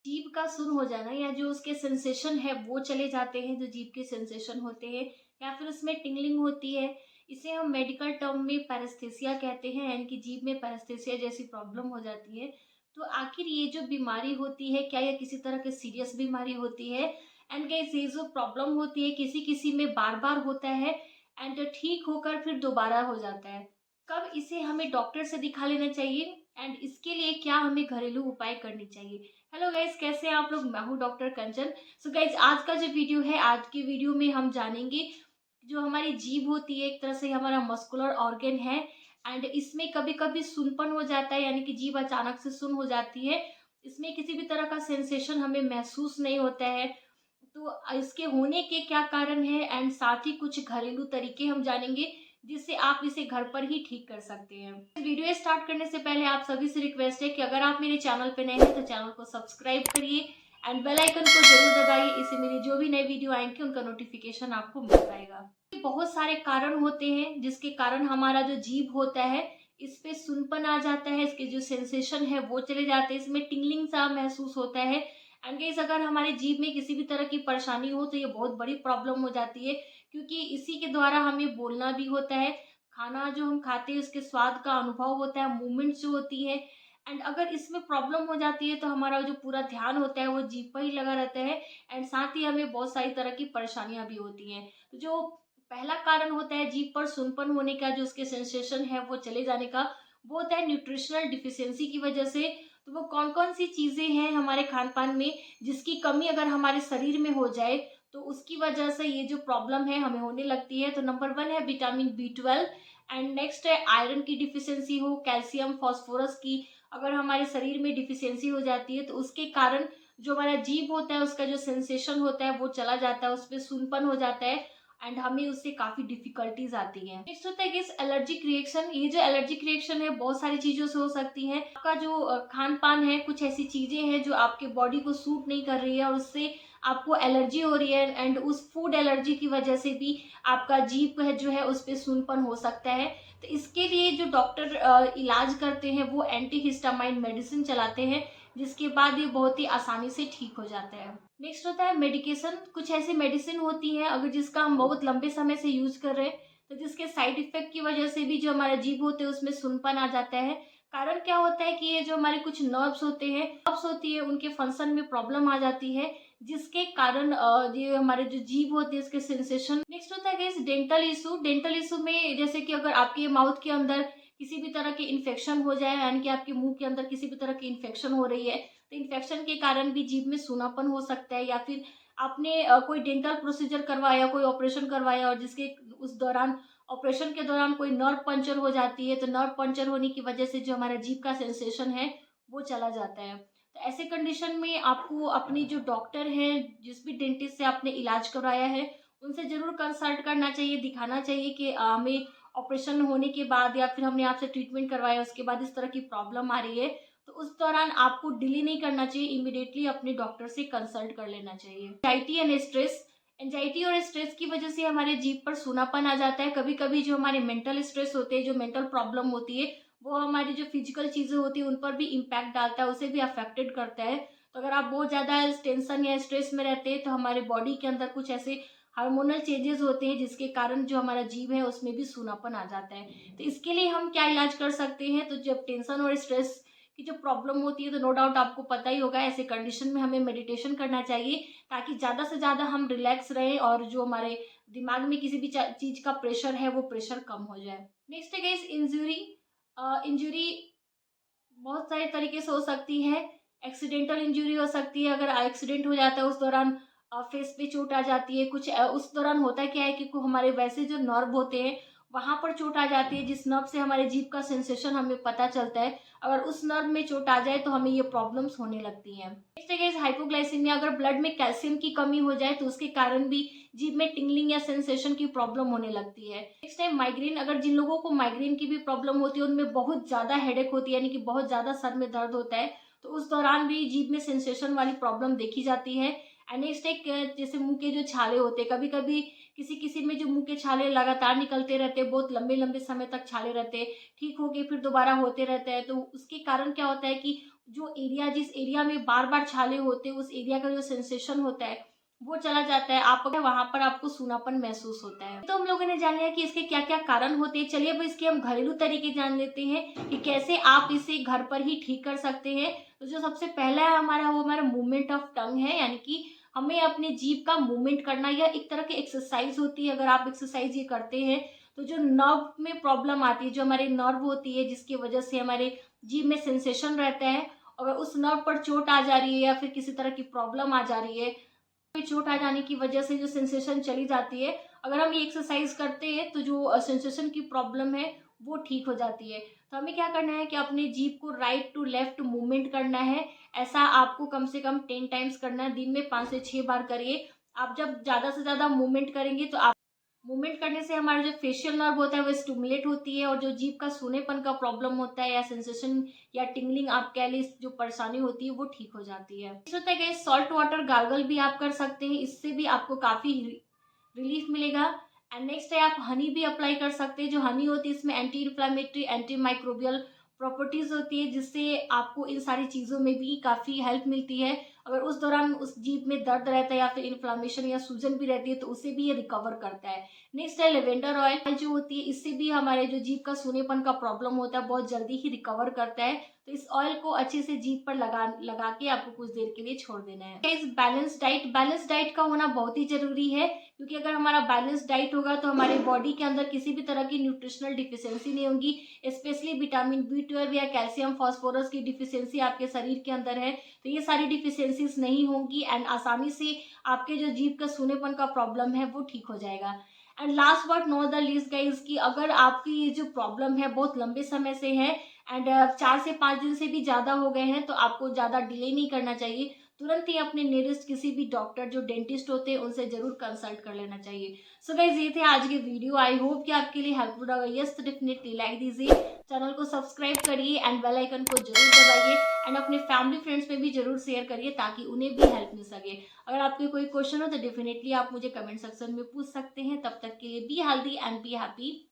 जीभ का सुन्न हो जाना या जो उसके सेंसेशन है वो चले जाते हैं, जो जीभ के सेंसेशन होते हैं या फिर उसमें टिंगलिंग होती है, इसे हम मेडिकल टर्म में पैरेस्थेसिया कहते हैं, यानी कि जीभ में पैरेस्थेसिया जैसी प्रॉब्लम हो जाती है। तो आखिर ये जो बीमारी होती है, क्या ये किसी तरह की सीरियस बीमारी होती है? एंड गाइस, ये जो प्रॉब्लम होती है किसी-किसी में बार-बार होता है एंड ठीक होकर फिर दोबारा हो जाता है। कब इसे हमें डॉक्टर से दिखा लेना चाहिए एंड इसके लिए क्या हमें घरेलू उपाय करने चाहिए? हेलो गाइस, कैसे हैं आप लोग? मैं हूँ डॉक्टर कंचन। सो गाइस, आज का जो वीडियो है, आज की वीडियो में हम जानेंगे जो हमारी जीभ होती है, एक तरह से हमारा मस्कुलर ऑर्गन है एंड इसमें कभी-कभी सुन्नपन हो जाता है, यानी कि जीभ अचानक से सुन्न हो जाती है। इसमें किसी भी तरह का सेंसेशन हमें महसूस नहीं होता है। तो इसके होने के क्या कारण हैं एंड साथ ही कुछ घरेलू तरीके हम जानेंगे जिससे आप इसे घर पर ही ठीक कर सकते हैं। वीडियो स्टार्ट करने से पहले आप सभी से रिक्वेस्ट है कि अगर आप मेरे चैनल पे नए हैं तो चैनल को सब्सक्राइब करिए एंड बेल आइकन को जरूर दबाइए। इससे मेरी जो भी नई वीडियो आएंगे उनका नोटिफिकेशन आपको मिल पाएगा। बहुत सारे कारण होते हैं जिसके कारण हमारा जो जीभ होता है इस पे सुनपन आ जाता है, इसके जो सेंसेशन है वो चले जाते हैं, इसमें टिंगलिंग सा महसूस होता है। एंड गाइस, अगर हमारे जीभ में किसी भी तरह की परेशानी हो तो ये बहुत बड़ी प्रॉब्लम हो जाती है, क्योंकि इसी के द्वारा हमें बोलना भी होता है, खाना जो हम खाते हैं उसके स्वाद का अनुभव होता है, मूवमेंट्स जो होती है। एंड अगर इसमें प्रॉब्लम हो जाती है तो हमारा जो पूरा ध्यान होता है वो जीभ पर ही लगा रहता है एंड साथ ही हमें बहुत सारी तरह की परेशानियां भी होती हैं। तो जो पहला कारण होता है जीभ पर सुनपन होने का, जो उसके सेंसेशन है वो चले जाने का, वो होता है न्यूट्रिशनल डिफिशियंसी की वजह से। तो वो कौन कौन सी चीजें हैं हमारे खान पान में जिसकी कमी अगर हमारे शरीर में हो जाए तो उसकी वजह से ये जो प्रॉब्लम है हमें होने लगती है। तो नंबर वन है विटामिन B12 एंड नेक्स्ट है आयरन की डिफिशियंसी हो, कैल्शियम, फास्फोरस की अगर हमारे शरीर में डिफिशियंसी हो जाती है तो उसके कारण जो हमारा जीभ होता है उसका जो सेंसेशन होता है वो चला जाता है, उसमें सूनपन हो जाता है एंड हमें उससे काफी डिफिकल्टीज आती हैं। नेक्स्ट होता है कि एलर्जिक रिएक्शन। ये जो एलर्जिक रिएक्शन है बहुत सारी चीजों से हो सकती है। आपका जो खान पान है, कुछ ऐसी चीजें हैं जो आपके बॉडी को सूट नहीं कर रही है और उससे आपको एलर्जी हो रही है एंड उस फूड एलर्जी की वजह से भी आपका जीभ है जो है उस पे सूनपन हो सकता है। तो इसके लिए जो डॉक्टर इलाज करते हैं वो एंटी हिस्टामाइन मेडिसिन चलाते हैं, जिसके बाद ये बहुत ही आसानी से ठीक हो जाता है। नेक्स्ट होता है मेडिकेशन। कुछ ऐसी मेडिसिन होती है अगर जिसका हम बहुत लंबे समय से यूज कर रहे हैं तो जिसके साइड इफेक्ट की वजह से भी जो हमारा जीभ होते हैं उसमें सुनपन आ जाता है। कारण क्या होता है कि ये जो हमारे कुछ नर्व्स होते हैं, नर्व्स होती है, उनके फंक्शन में प्रॉब्लम आ जाती है, जिसके कारण ये हमारे जो जीभ होती है उसके सेंसेशन। नेक्स्ट होता है guys dental issue. Dental issue में जैसे कि अगर आपके माउथ के अंदर किसी भी तरह के इन्फेक्शन हो जाए, यानी कि आपके मुंह के अंदर किसी भी तरह की इन्फेक्शन हो रही है तो इन्फेक्शन के कारण भी जीभ में सूनापन हो सकता है, या फिर आपने कोई डेंटल प्रोसीजर करवाया, कोई ऑपरेशन करवाया और जिसके उस दौरान ऑपरेशन के दौरान कोई नर्व पंचर हो जाती है तो नर्व पंचर होने की वजह से जो हमारा जीभ का सेंसेशन है वो चला जाता है। तो ऐसे कंडीशन में आपको अपनी जो डॉक्टर है, जिस भी डेंटिस्ट से आपने इलाज करवाया है, उनसे जरूर कंसल्ट करना चाहिए, दिखाना चाहिए कि हमें ऑपरेशन होने के बाद या फिर हमने आपसे ट्रीटमेंट करवाया उसके बाद इस तरह की प्रॉब्लम आ रही है। तो उस दौरान आपको डिले नहीं करना चाहिए, इमीडिएटली अपने डॉक्टर से कंसल्ट कर लेना चाहिए। Anxiety and stress. एंजाइटी और स्ट्रेस की वजह से हमारे जीभ पर सूनापन आ जाता है। कभी कभी जो हमारे मेंटल स्ट्रेस होते हैं, जो मेंटल प्रॉब्लम होती है, वो हमारी जो फिजिकल चीजें होती है उन पर भी इम्पैक्ट डालता है, उसे भी अफेक्टेड करता है। तो अगर आप बहुत ज्यादा टेंशन या स्ट्रेस में रहते हैं तो हमारे बॉडी के अंदर कुछ ऐसे हार्मोनल चेंजेस होते हैं जिसके कारण जो हमारा जीभ है उसमें भी सूनापन आ जाता है। तो इसके लिए हम क्या इलाज कर सकते हैं? तो जब टेंशन और स्ट्रेस की जो प्रॉब्लम होती है तो नो डाउट आपको पता ही होगा, ऐसे कंडीशन में हमें मेडिटेशन करना चाहिए ताकि ज़्यादा से ज़्यादा हम रिलैक्स रहें और जो हमारे दिमाग में किसी भी चीज़ का प्रेशर है वो प्रेशर कम हो जाए। नेक्स्ट है गाइस इंजरी। इंजरी बहुत सारे तरीके से हो सकती है। एक्सीडेंटल इंजरी हो सकती है, अगर एक्सीडेंट हो जाता है उस दौरान फेस पे चोट आ जाती है। कुछ उस दौरान होता क्या है कि हमारे वैसे जो नर्व होते हैं वहां पर चोट आ जाती है, जिस नर्व से हमारे जीभ का सेंसेशन हमें पता चलता है। अगर उस नर्व में चोट आ जाए तो हमें ये प्रॉब्लम्स होने लगती हैं। नेक्स्ट है हाइपोग्लाइसीमिया। अगर ब्लड में कैल्शियम की कमी हो जाए तो उसके कारण भी जीभ में टिंगलिंग या सेंसेशन की प्रॉब्लम होने लगती है। नेक्स्ट है माइग्रेन। अगर जिन लोगों को माइग्रेन की भी प्रॉब्लम होती है, उनमें बहुत ज्यादा हेडेक होती है, यानी कि बहुत ज्यादा सर में दर्द होता है, तो उस दौरान भी जीभ में सेंसेशन वाली प्रॉब्लम देखी जाती है। एंड नेक्स्ट एक जैसे मुंह के जो छाले होते हैं, कभी कभी किसी किसी में जो मुंह के छाले लगातार निकलते रहते हैं, बहुत लंबे लंबे समय तक छाले रहते हैं, ठीक होके फिर दोबारा होते रहते हैं, तो उसके कारण क्या होता है कि जो एरिया जिस एरिया में बार बार छाले होते हैं उस एरिया का जो सेंसेशन होता है वो चला जाता है। आप अगर वहां पर आपको सूनापन महसूस होता है। तो हम लोगों ने जान लिया कि इसके क्या क्या कारण होते हैं। चलिए अब इसके हम घरेलू तरीके जान लेते हैं कि कैसे आप इसे घर पर ही ठीक कर सकते हैं। तो जो सबसे पहला है हमारा, वो हमारा मूवमेंट ऑफ टंग है, यानी कि हमें अपने जीभ का मूवमेंट करना। यह एक तरह की एक्सरसाइज होती है। अगर आप एक्सरसाइज ये करते हैं तो जो नर्व में प्रॉब्लम आती है, जो हमारे नर्व होती है जिसकी वजह से हमारे जीभ में सेंसेशन रहता है, अगर उस नर्व पर चोट आ जा रही है या फिर किसी तरह की प्रॉब्लम आ जा रही है, कोई चोट आ जाने की वजह से जो सेंसेशन चली जाती है, अगर हम ये एक्सरसाइज करते हैं तो जो सेंसेशन की प्रॉब्लम है वो ठीक हो जाती है। तो हमें क्या करना है कि अपने जीभ को राइट टू लेफ्ट मूवमेंट करना है। ऐसा आपको कम से कम 10 टाइम्स करना है। दिन में 5 से 6 बार करिए। आप जब ज़्यादा से ज़्यादा मूवमेंट करेंगे तो आप मूवमेंट करने से हमारा जो फेशियल नर्व होता है वो स्टिमुलेट होती है, और जो जीभ का सूनेपन का प्रॉब्लम होता है या सेंसेशन या टिंगलिंग आप कह लीजिए, जो परेशानी होती है वो ठीक हो जाती है। नेक्स्ट होता है गाइस सॉल्ट वाटर गार्गल भी आप कर सकते हैं। इससे भी आपको काफ़ी रिलीफ मिलेगा। एंड नेक्स्ट है आप हनी भी अप्लाई कर सकते हैं। जो हनी होती है इसमें anti inflammatory, anti microbial properties होती है, जिससे आपको इन सारी चीज़ों में भी काफ़ी हेल्प मिलती है। अगर उस दौरान उस जीभ में दर्द रहता है या फिर इन्फ्लामेशन या सूजन भी रहती है तो उसे भी ये रिकवर करता है। नेक्स्ट है लेवेंडर ऑयल जो होती है, इससे भी हमारे जो जीभ का सूनेपन का प्रॉब्लम होता है बहुत जल्दी ही रिकवर करता है। तो इस ऑयल को अच्छे से जीभ पर लगा लगा के आपको कुछ देर के लिए छोड़ देना है। इस बैलेंस डाइट का होना बहुत ही जरूरी है, क्योंकि अगर हमारा बैलेंस डाइट होगा तो हमारे बॉडी के अंदर किसी भी तरह की न्यूट्रिशनल डिफिशियंसी नहीं होगी। स्पेशली विटामिन B12 या कैल्शियम फास्फोरस की डिफिशियंसी आपके शरीर के अंदर है तो ये सारी डिफिशियंसीज नहीं होंगी, एंड आसानी से आपके जो जीभ का सूनेपन का प्रॉब्लम है वो ठीक हो जाएगा। And last but not the least guys, कि अगर आपकी ये जो प्रॉब्लम है बहुत लंबे समय से है एंड 4 से 5 दिन से भी ज़्यादा हो गए हैं, तो आपको ज़्यादा डिले नहीं करना चाहिए। तुरंत ही अपने नियरेस्ट किसी भी डॉक्टर जो डेंटिस्ट होते हैं उनसे जरूर कंसल्ट कर लेना चाहिए। सो गाइज ये थे आज के वीडियो। आई होप कि आपके लिए हेल्पफुल होगा। यस तो डेफिनेटली लाइक दीजिए, चैनल को सब्सक्राइब करिए एंड बेल आइकन को जरूर दबाइए, एंड अपने फैमिली फ्रेंड्स में भी जरूर शेयर करिए ताकि उन्हें भी हेल्प मिल सके। अगर आपके कोई क्वेश्चन हो तो डेफिनेटली आप मुझे कमेंट सेक्शन में पूछ सकते हैं। तब तक के लिए be healthy and be happy.